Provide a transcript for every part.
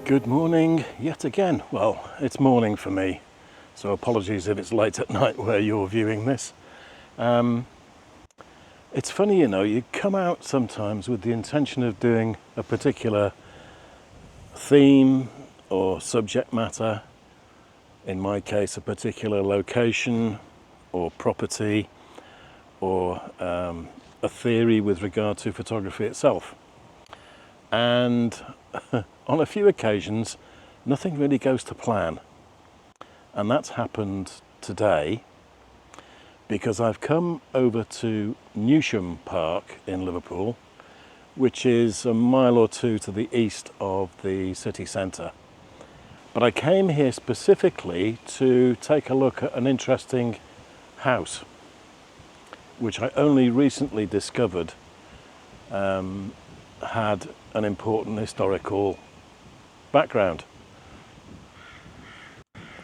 Good morning yet again. Well, it's morning for me, so apologies if it's late at night where you're viewing this. It's funny, you come out sometimes with the intention of doing a particular theme or subject matter, in my case a particular location or property or a theory with regard to photography itself. And on a few occasions, nothing really goes to plan. And that's happened today because I've come over to Newsham Park in Liverpool, which is a mile or two to the east of the city centre. But I came here specifically to take a look at an interesting house, which I only recently discovered had an important historical background.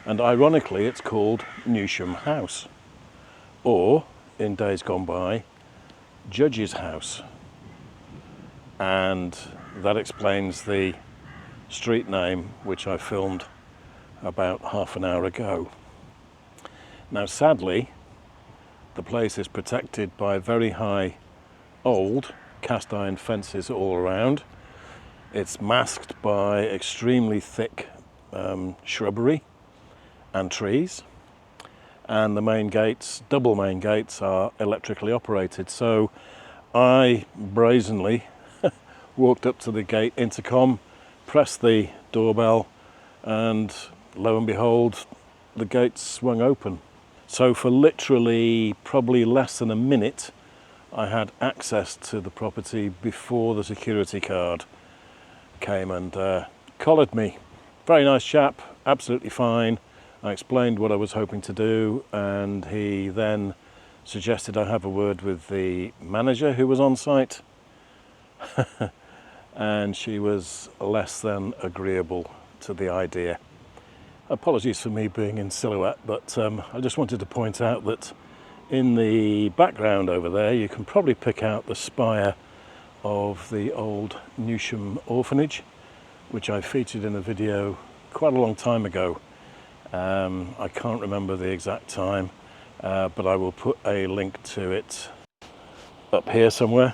And ironically, it's called Newsham House, or in days gone by, Judge's House. And that explains the street name, which I filmed about half an hour ago. Now, sadly, the place is protected by very high old cast iron fences all around. It's masked by extremely thick shrubbery and trees, and the main gates, double main gates, are electrically operated. So I brazenly walked up to the gate intercom, pressed the doorbell, and lo and behold, the gates swung open. So for literally probably less than a minute, I had access to the property before the security guard came and collared me. Very nice chap, absolutely fine. I explained what I was hoping to do, and he then suggested I have a word with the manager who was on site. And she was less than agreeable to the idea. Apologies for me being in silhouette, but I just wanted to point out that in the background over there you can probably pick out the spire of the old Newsham orphanage, which I featured in a video quite a long time ago. I can't remember the exact time, but I will put a link to it up here somewhere,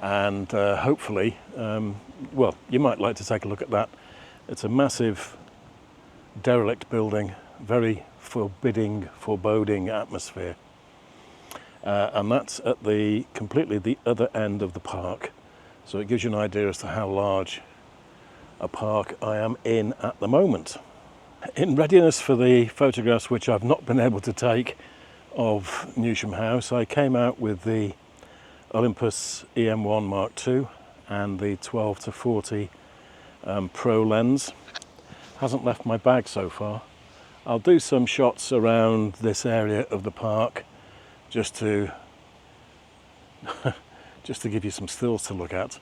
and hopefully, well, you might like to take a look at that. It's a massive derelict building, very foreboding atmosphere. And that's at completely the other end of the park. So it gives you an idea as to how large a park I am in at the moment. In readiness for the photographs which I've not been able to take of Newsham House, I came out with the Olympus EM1 Mark II and the 12-40 Pro lens. Hasn't left my bag so far. I'll do some shots around this area of the park just to give you some stills to look at.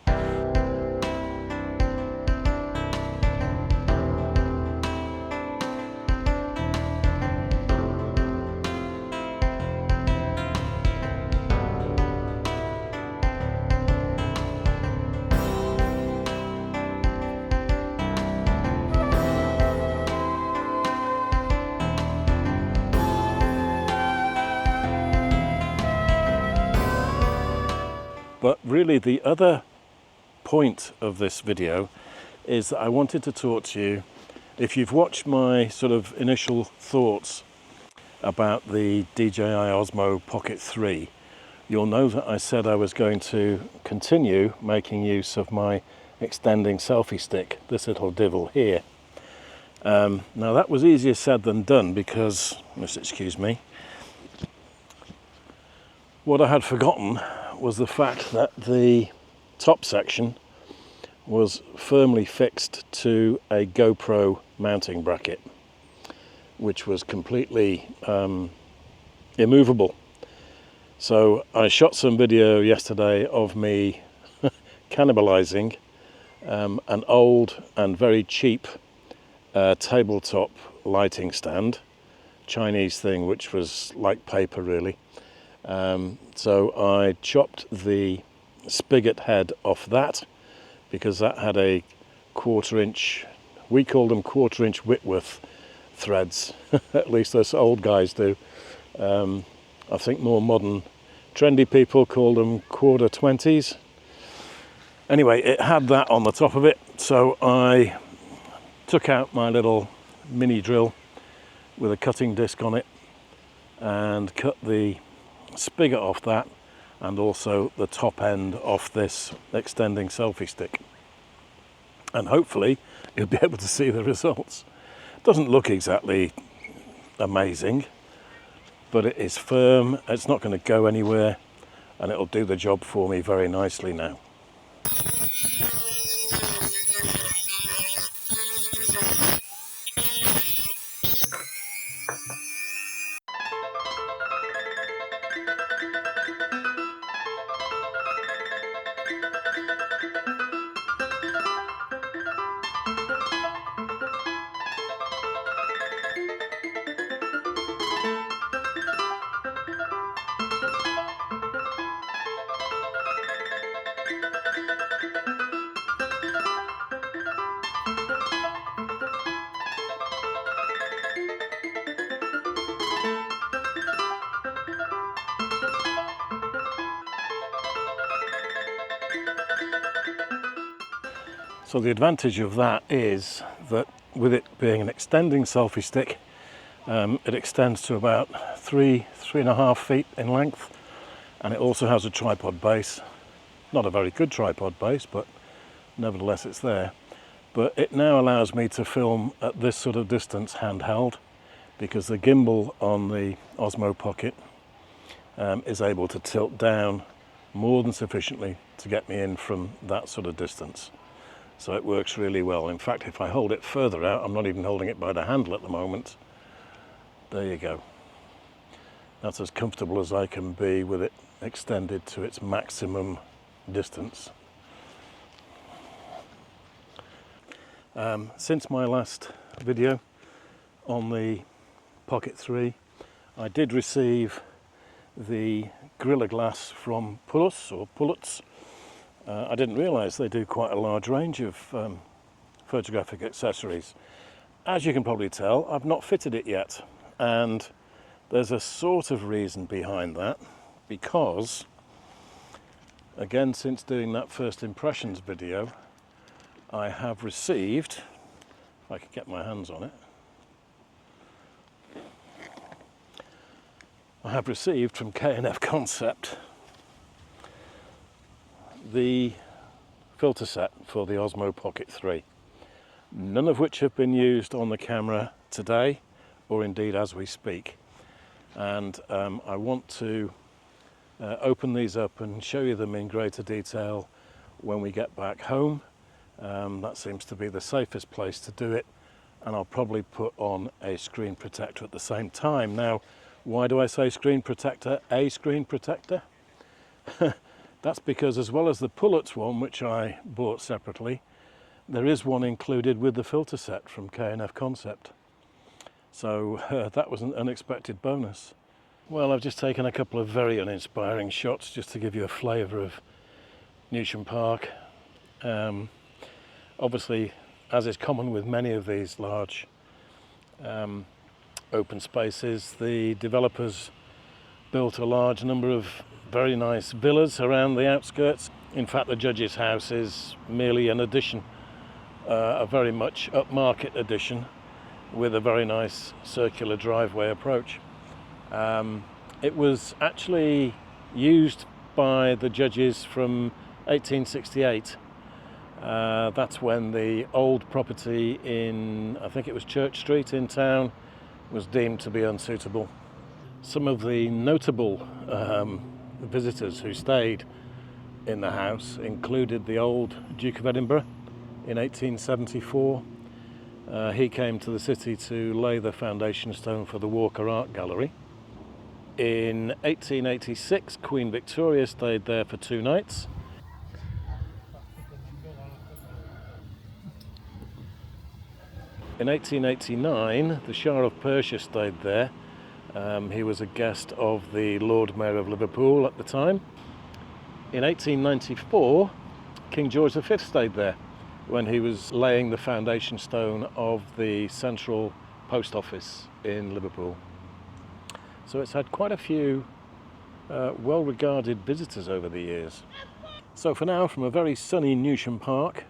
But really the other point of this video is that I wanted to talk to you, if you've watched my sort of initial thoughts about the DJI Osmo Pocket 3, you'll know that I said I was going to continue making use of my extending selfie stick, this little divel here. Now that was easier said than done because, just excuse me, what I had forgotten was the fact that the top section was firmly fixed to a GoPro mounting bracket, which was completely immovable. So I shot some video yesterday of me cannibalizing an old and very cheap tabletop lighting stand, Chinese thing, which was like paper really. So I chopped the spigot head off that because that had a 1/4 inch We call them 1/4-inch Whitworth threads. At least us old guys do. I think more modern, trendy people call them 1/4-20s. Anyway, it had that on the top of it, so I took out my little mini drill with a cutting disc on it and cut the spigot off that, and also the top end off this extending selfie stick. And hopefully you'll be able to see the results. It doesn't look exactly amazing, but it is firm, it's not going to go anywhere, and it'll do the job for me very nicely now. So the advantage of that is that with it being an extending selfie stick, it extends to about 3.5 feet in length, and it also has a tripod base. Not a very good tripod base, but nevertheless it's there. But it now allows me to film at this sort of distance handheld, because the gimbal on the Osmo Pocket is able to tilt down more than sufficiently to get me in from that sort of distance. So it works really well. In fact, if I hold it further out, I'm not even holding it by the handle at the moment. There you go. That's as comfortable as I can be with it extended to its maximum distance. Since my last video on the Pocket 3, I did receive the Gorilla Glass from Pullets. I didn't realise they do quite a large range of photographic accessories. As you can probably tell, I've not fitted it yet, and there's a sort of reason behind that, because again, since doing that first impressions video, I have received, if I could get my hands on it, I have received from K&F Concept the filter set for the Osmo Pocket 3, none of which have been used on the camera today, or indeed as we speak. And I want to open these up and show you them in greater detail when we get back home. That seems to be the safest place to do it, and I'll probably put on a screen protector at the same time. Now, why do I say screen protector? A screen protector? That's because, as well as the Pullets one, which I bought separately, there is one included with the filter set from K&F Concept. So that was an unexpected bonus. Well, I've just taken a couple of very uninspiring shots just to give you a flavour of Newsham Park. Obviously, as is common with many of these large open spaces, the developers built a large number of very nice villas around the outskirts. In fact, the judge's house is merely an addition, a very much upmarket addition with a very nice circular driveway approach. It was actually used by the judges from 1868. That's when the old property in, I think it was Church Street in town, was deemed to be unsuitable. Some of the notable visitors who stayed in the house included the old Duke of Edinburgh in 1874. He came to the city to lay the foundation stone for the Walker Art Gallery. In 1886, Queen Victoria stayed there for 2 nights. In 1889, the Shah of Persia stayed there. He was a guest of the Lord Mayor of Liverpool at the time. In 1894, King George V stayed there. when he was laying the foundation stone of the central post office in Liverpool. So it's had quite a few well-regarded visitors over the years. So for now, from a very sunny Newsham Park,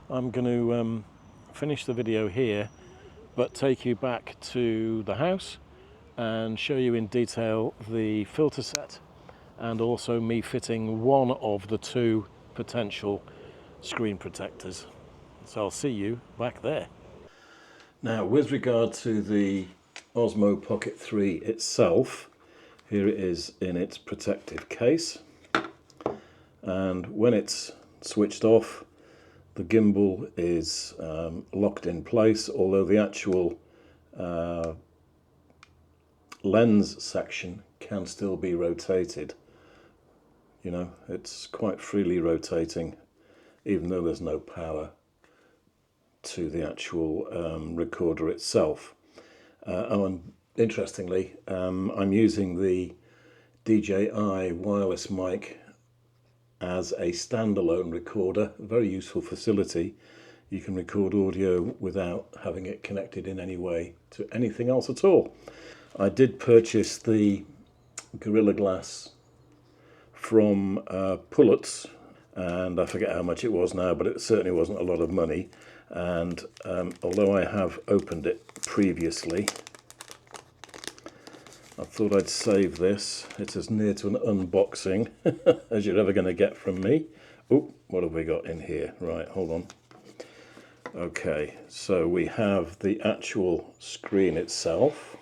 I'm going to finish the video here, but take you back to the house and show you in detail the filter set and also me fitting one of the two potential screen protectors. So I'll see you back there. Now, with regard to the Osmo Pocket 3 itself, here it is in its protective case, and when it's switched off, the gimbal is locked in place, although the actual lens section can still be rotated. You know, it's quite freely rotating, even though there's no power to the actual recorder itself. And interestingly, I'm using the DJI wireless mic as a standalone recorder, a very useful facility. You can record audio without having it connected in any way to anything else at all. I did purchase the Gorilla Glass from Pullets, and I forget how much it was now, but it certainly wasn't a lot of money. And although I have opened it previously, I thought I'd save this. It's as near to an unboxing as you're ever going to get from me. Oh, what have we got in here? Right, hold on. Okay, so we have the actual screen itself.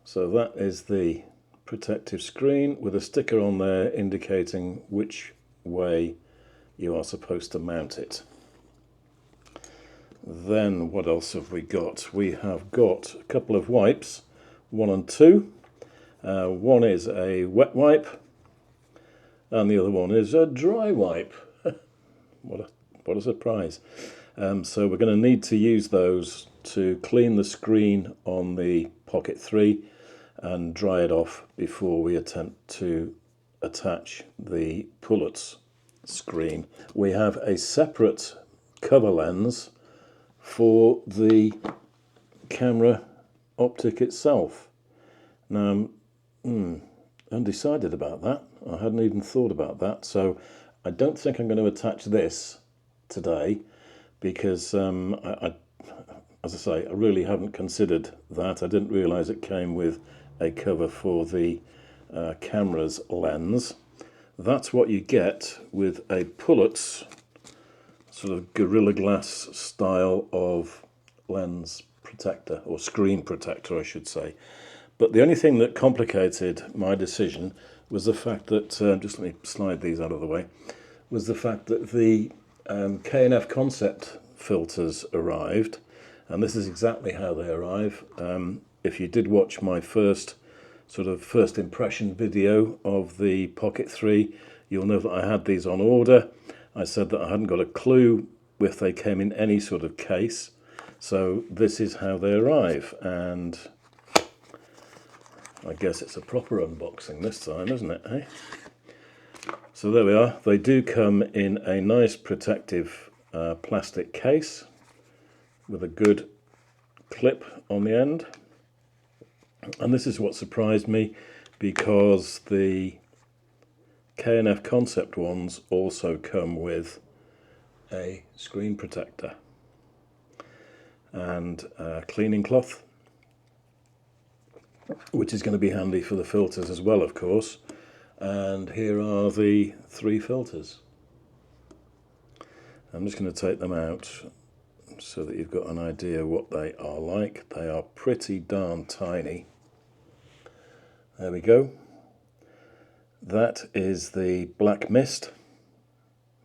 So that is the protective screen with a sticker on there indicating which way you are supposed to mount it. Then what else have we got? We have got a couple of wipes, 1 and 2. One is a wet wipe and the other one is a dry wipe. What a surprise. So we're going to need to use those to clean the screen on the Pocket 3 and dry it off before we attempt to attach the Pullets screen. We have a separate cover lens for the camera optic itself. Now, undecided about that. I hadn't even thought about that, so I don't think I'm going to attach this today because, as I say, I really haven't considered that. I didn't realise it came with a cover for the camera's lens. That's what you get with a Pullets sort of Gorilla Glass style of lens protector, or screen protector I should say. But the only thing that complicated my decision was the fact that, just let me slide these out of the way, was the fact that the K&F concept filters arrived, and this is exactly how they arrive. If you did watch my first impression video of the Pocket 3, you'll know that I had these on order. I said that I hadn't got a clue if they came in any sort of case, so this is how they arrive, and I guess it's a proper unboxing this time, isn't it, eh? So there we are. They do come in a nice protective plastic case with a good clip on the end. And this is what surprised me, because the K&F concept ones also come with a screen protector and a cleaning cloth, which is going to be handy for the filters as well, of course. And here are the 3 filters. I'm just going to take them out so that you've got an idea what they are like. They are pretty darn tiny. There we go. That is the black mist.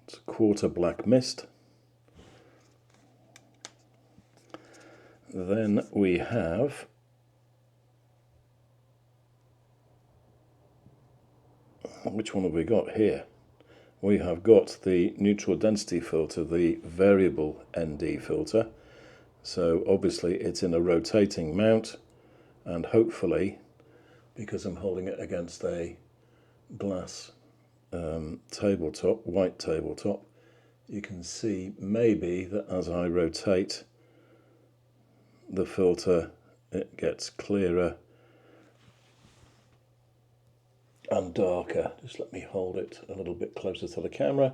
It's a quarter black mist. Then we have which one have we got here? We have got the neutral density filter, the variable ND filter. So obviously it's in a rotating mount, and hopefully, because I'm holding it against a glass tabletop, white tabletop, you can see maybe that as I rotate the filter, it gets clearer and darker. Just let me hold it a little bit closer to the camera.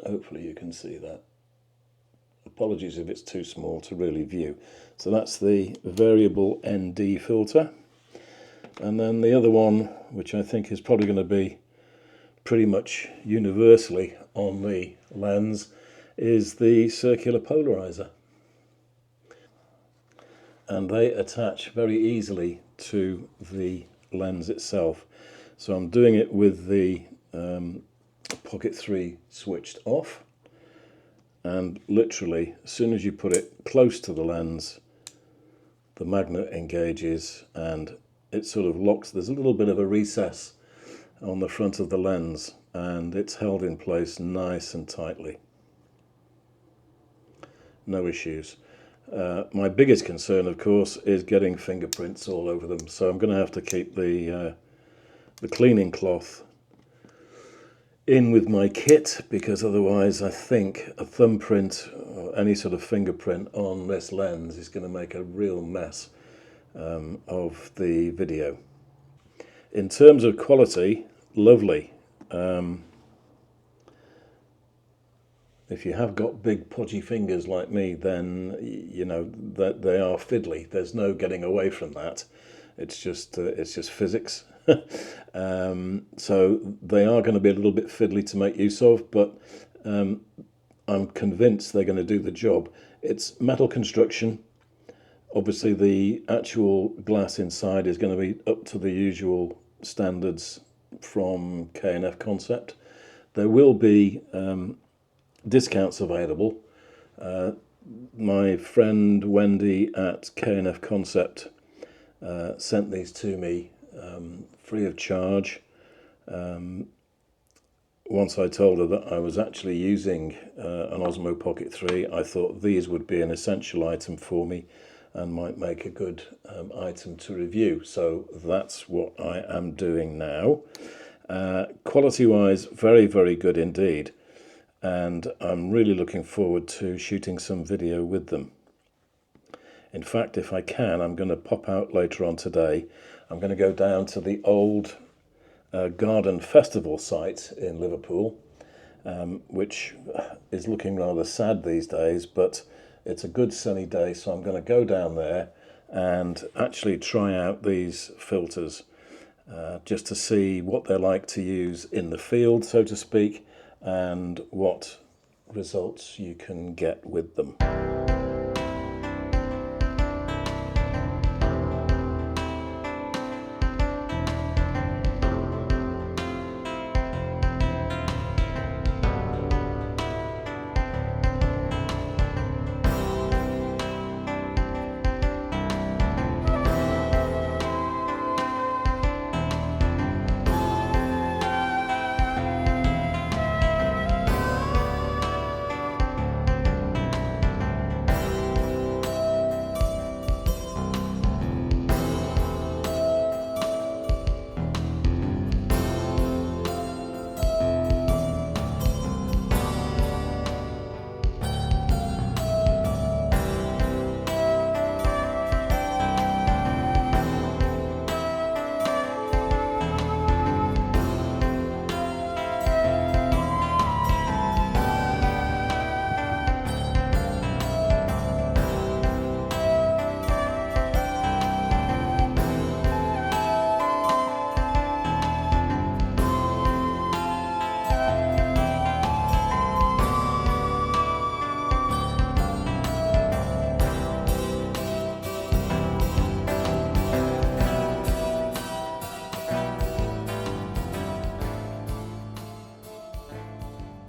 Hopefully you can see that. Apologies if it's too small to really view. So that's the variable ND filter. And then the other one, which I think is probably going to be pretty much universally on the lens, is the circular polarizer. And they attach very easily to the lens itself. So I'm doing it with the Pocket 3 switched off, and literally as soon as you put it close to the lens, the magnet engages and it sort of locks. There's a little bit of a recess on the front of the lens and it's held in place nice and tightly. No issues. My biggest concern, of course, is getting fingerprints all over them, so I'm going to have to keep the cleaning cloth in with my kit, because otherwise I think a thumbprint or any sort of fingerprint on this lens is going to make a real mess of the video. In terms of quality, lovely. If you have got big podgy fingers like me, then you know that they are fiddly. There's no getting away from that. It's just physics. So they are going to be a little bit fiddly to make use of, but I'm convinced they're going to do the job. It's metal construction. Obviously the actual glass inside is going to be up to the usual standards from K&F Concept. There will be discounts available. My friend Wendy at K&F Concept sent these to me free of charge. Once I told her that I was actually using an Osmo Pocket 3, I thought these would be an essential item for me and might make a good item to review. So that's what I am doing now. Quality-wise, very, very good indeed. And I'm really looking forward to shooting some video with them. In fact, if I can, I'm going to pop out later on today. I'm going to go down to the old garden festival site in Liverpool, which is looking rather sad these days, but it's a good sunny day, so I'm going to go down there and actually try out these filters just to see what they're like to use in the field, so to speak, and what results you can get with them.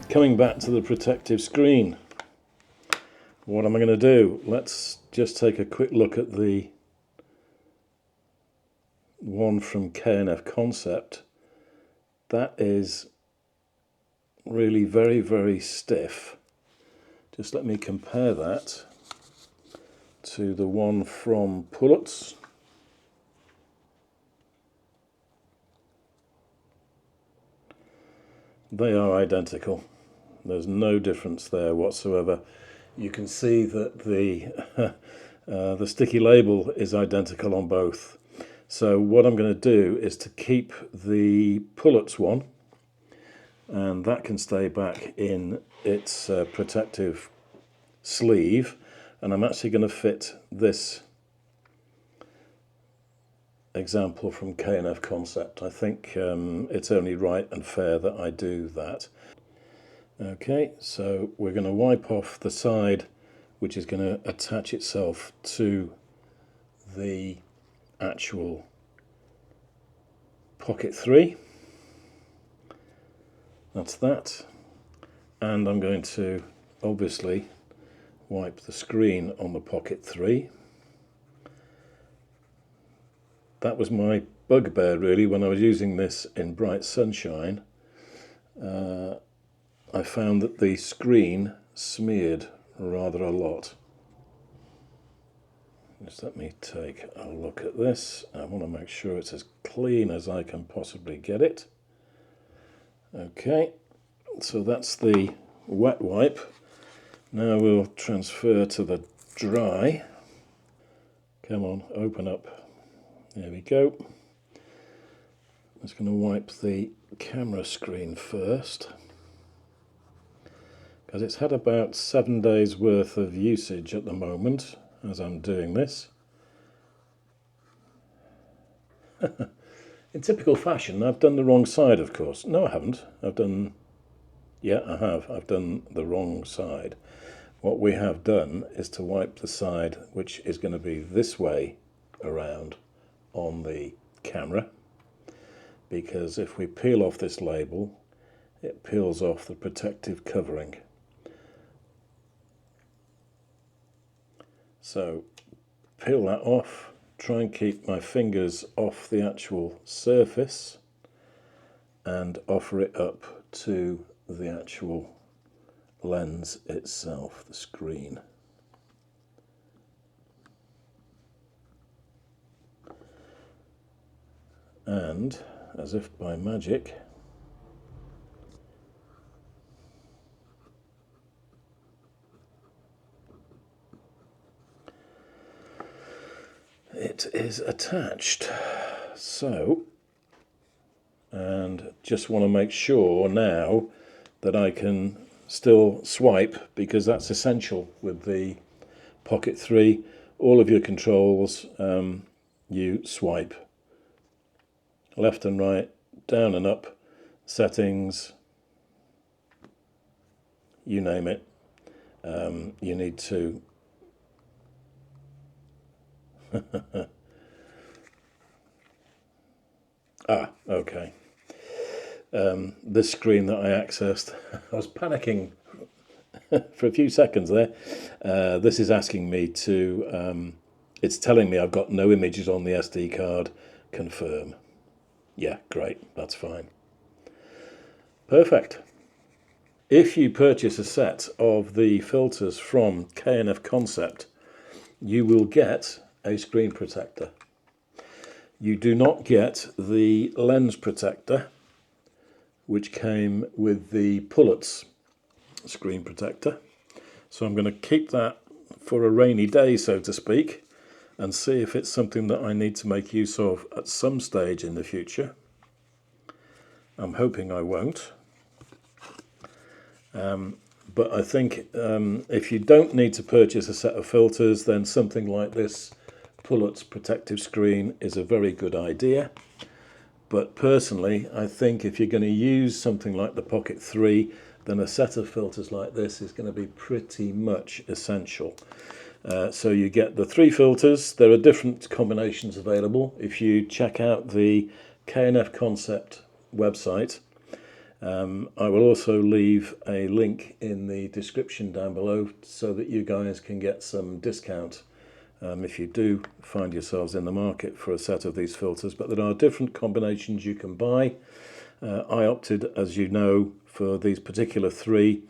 Coming back to the protective screen, what am I going to do? Let's just take a quick look at the one from K&F Concept. That is really very, very stiff. Just let me compare that to the one from Pullets. they are identical. There's no difference there whatsoever. You can see that the sticky label is identical on both. So what I'm going to do is to keep the pullets one, and that can stay back in its protective sleeve, and I'm actually going to fit this example from K&F Concept. I think it's only right and fair that I do that. Okay, so we're going to wipe off the side which is going to attach itself to the actual Pocket 3. That's that. And I'm going to obviously wipe the screen on the Pocket 3. That was my bugbear really when I was using this in bright sunshine. I found that the screen smeared rather a lot. Just let me take a look at this. I want to make sure it's as clean as I can possibly get it. Okay, so that's the wet wipe. Now we'll transfer to the dry. Come on, open up. There we go. I'm just going to wipe the camera screen first, because it's had about 7 days worth of usage at the moment as I'm doing this. In typical fashion, I've done the wrong side, of course. No, I haven't. Yeah, I have. I've done the wrong side. What we have done is to wipe the side which is going to be this way around on the camera, because if we peel off this label, it peels off the protective covering. So peel that off, try and keep my fingers off the actual surface and offer it up to the actual lens itself, the screen. And as if by magic, it is attached. So, and just want to make sure now that I can still swipe, because that's essential with the Pocket 3. All of your controls, you swipe left and right, down and up, settings, you name it. You need to okay. This screen that I accessed, I was panicking for a few seconds there. This is asking me to, it's telling me I've got no images on the SD card, confirm. Yeah, great, that's fine. Perfect. If you purchase a set of the filters from K&F Concept, you will get a screen protector. You do not get the lens protector, which came with the pullets screen protector. So I'm going to keep that for a rainy day, so to speak, and see if it's something that I need to make use of at some stage in the future. I'm hoping I won't. But I think if you don't need to purchase a set of filters, then something like this pullets protective screen is a very good idea. But personally, I think if you're going to use something like the Pocket 3, then a set of filters like this is going to be pretty much essential. So you get the 3 filters. There are different combinations available. If you check out the K&F Concept website, I will also leave a link in the description down below so that you guys can get some discount if you do find yourselves in the market for a set of these filters. But there are different combinations you can buy. I opted, as you know, for these particular 3.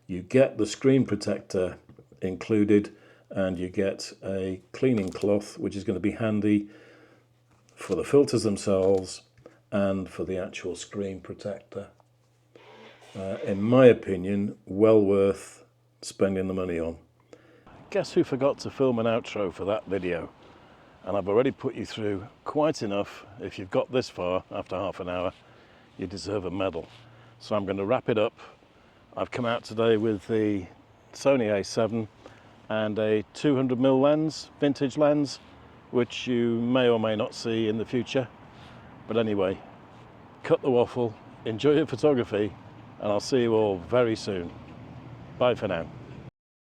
You get the screen protector included, and you get a cleaning cloth, which is going to be handy for the filters themselves and for the actual screen protector. In my opinion, well worth spending the money on. Guess who forgot to film an outro for that video? And I've already put you through quite enough. If you've got this far after half an hour, you deserve a medal. So I'm going to wrap it up. I've come out today with the Sony A7 and a 200mm lens, vintage lens, which you may or may not see in the future. But anyway, cut the waffle, enjoy your photography, and I'll see you all very soon. Bye for now.